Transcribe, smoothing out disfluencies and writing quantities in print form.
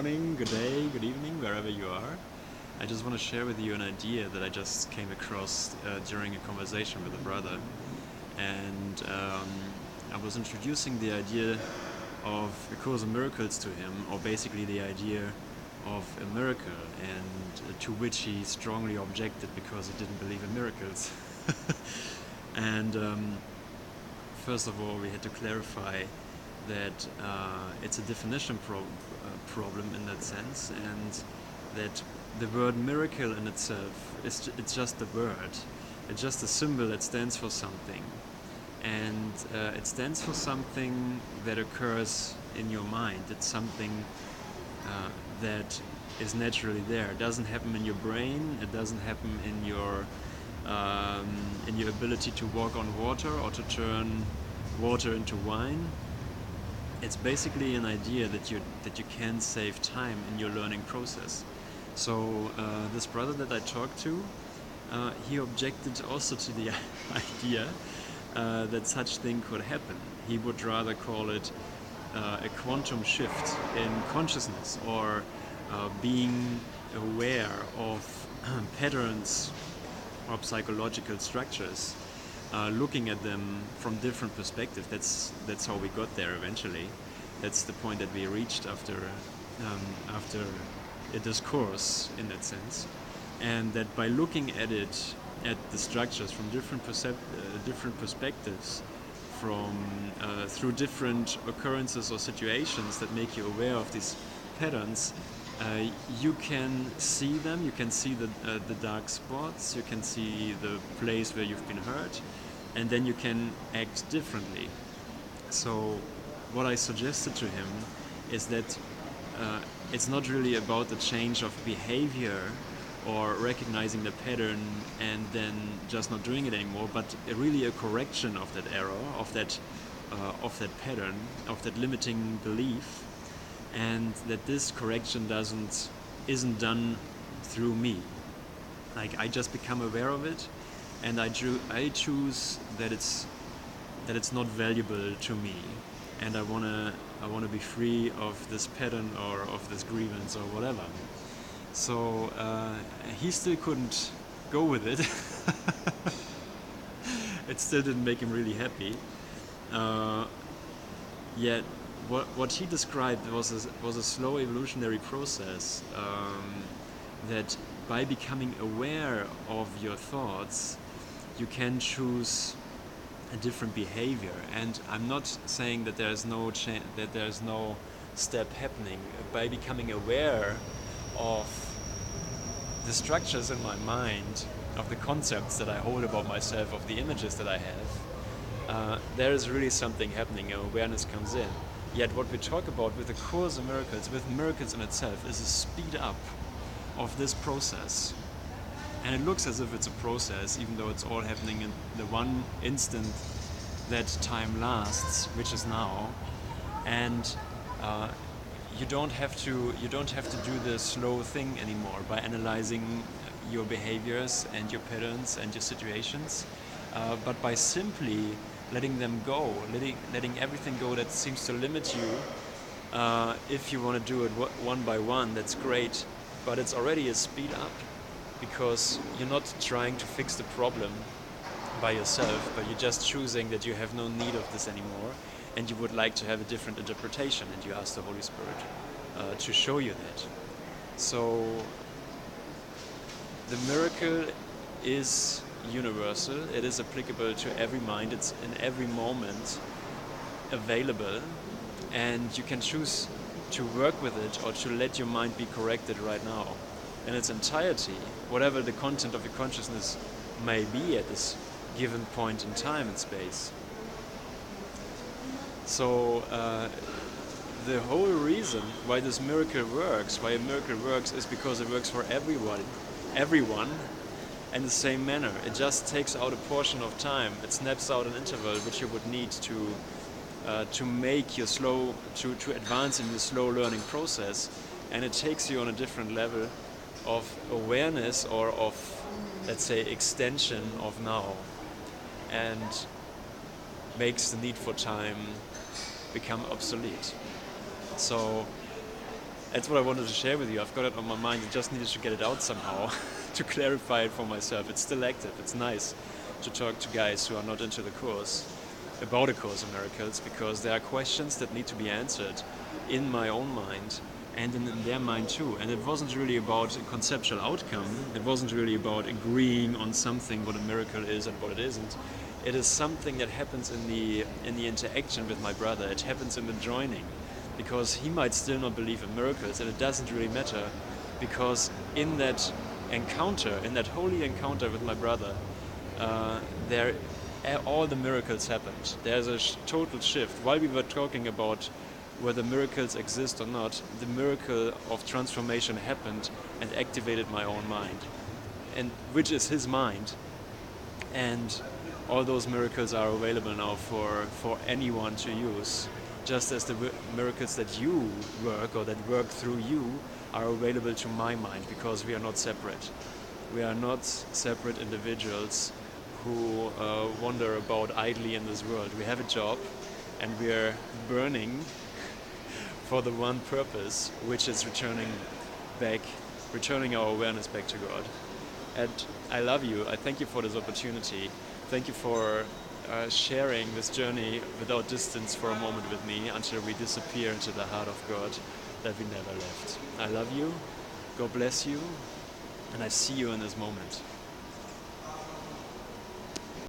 morning, good day, good evening, wherever you are. I just want to share with you an idea that I just came across during a conversation with a brother. And I was introducing the idea of A Course in Miracles to him, or basically the idea of a miracle, and to which he strongly objected because he didn't believe in miracles. And first of all, we had to clarify that it's a definition problem in that sense, and that the word miracle in itself it's just a word. It's just a symbol that stands for something, and it stands for something that occurs in your mind. It's something that is naturally there. It doesn't happen in your brain. It doesn't happen in your ability to walk on water or to turn water into wine. It's basically an idea that you can save time in your learning process. So this brother that I talked to, he objected also to the idea that such thing could happen. He would rather call it a quantum shift in consciousness, or being aware of patterns or psychological structures, looking at them from different perspectives. That's how we got there eventually. That's the point that we reached after a discourse in that sense, and that by looking at it, at the structures from different perspectives, through different occurrences or situations that make you aware of these patterns, you can see them. You can see the dark spots. You can see the place where you've been hurt, and then you can act differently. So what I suggested to him is that it's not really about the change of behavior or recognizing the pattern and then just not doing it anymore, but really a correction of that error, of that pattern, of that limiting belief, and that this correction isn't done through me. Like, I just become aware of it, and I choose that it's not valuable to me, and I wanna be free of this pattern or of this grievance or whatever. So he still couldn't go with it. It still didn't make him really happy. Yet what he described was a slow evolutionary process, that by becoming aware of your thoughts, you can choose a different behavior. And I'm not saying that there's no step happening. By becoming aware of the structures in my mind, of the concepts that I hold about myself, of the images that I have, there is really something happening. Awareness comes in. Yet what we talk about with the Course in Miracles, with miracles in itself, is a speed up of this process. And it looks as if it's a process, even though it's all happening in the one instant that time lasts, which is now. And you don't have to do the slow thing anymore by analyzing your behaviors and your patterns and your situations, but by simply letting them go, letting everything go that seems to limit you. If you want to do it one by one, that's great, but it's already a speed up, because you're not trying to fix the problem by yourself, but you're just choosing that you have no need of this anymore, and you would like to have a different interpretation, and you ask the Holy Spirit to show you that. So the miracle is universal. It is applicable to every mind. It's in every moment available, and you can choose to work with it or to let your mind be corrected right now in its entirety, whatever the content of your consciousness may be at this given point in time and space. So the whole reason why this miracle works, is because it works for everyone in the same manner. It just takes out a portion of time. It snaps out an interval which you would need to make your to advance in your slow learning process, and it takes you on a different level of awareness, or of, let's say, extension of now, and makes the need for time become obsolete. So That's what I wanted to share with you. I've got it on my mind. I just needed to get it out somehow to clarify it for myself. It's still active. It's nice to talk to guys who are not into the Course about A Course in Miracles, because there are questions that need to be answered in my own mind and in their mind too. And it wasn't really about a conceptual outcome. It wasn't really about agreeing on something, what a miracle is and what it isn't. It is something that happens in the interaction with my brother. It happens in the joining, because he might still not believe in miracles, and it doesn't really matter, because in that encounter, in that holy encounter with my brother, all the miracles happened. There's a total shift. While we were talking about whether miracles exist or not, the miracle of transformation happened and activated my own mind, and which is his mind. And all those miracles are available now for anyone to use, just as the miracles that you work or that work through you are available to my mind, because we are not separate. We are not separate individuals who wander about idly in this world. We have a job, and we are burning for the one purpose, which is returning our awareness back to God. And I love you. I thank you for this opportunity. Thank you for sharing this journey without distance for a moment with me until we disappear into the heart of God that we never left. I love you. God bless you. And I see you in this moment.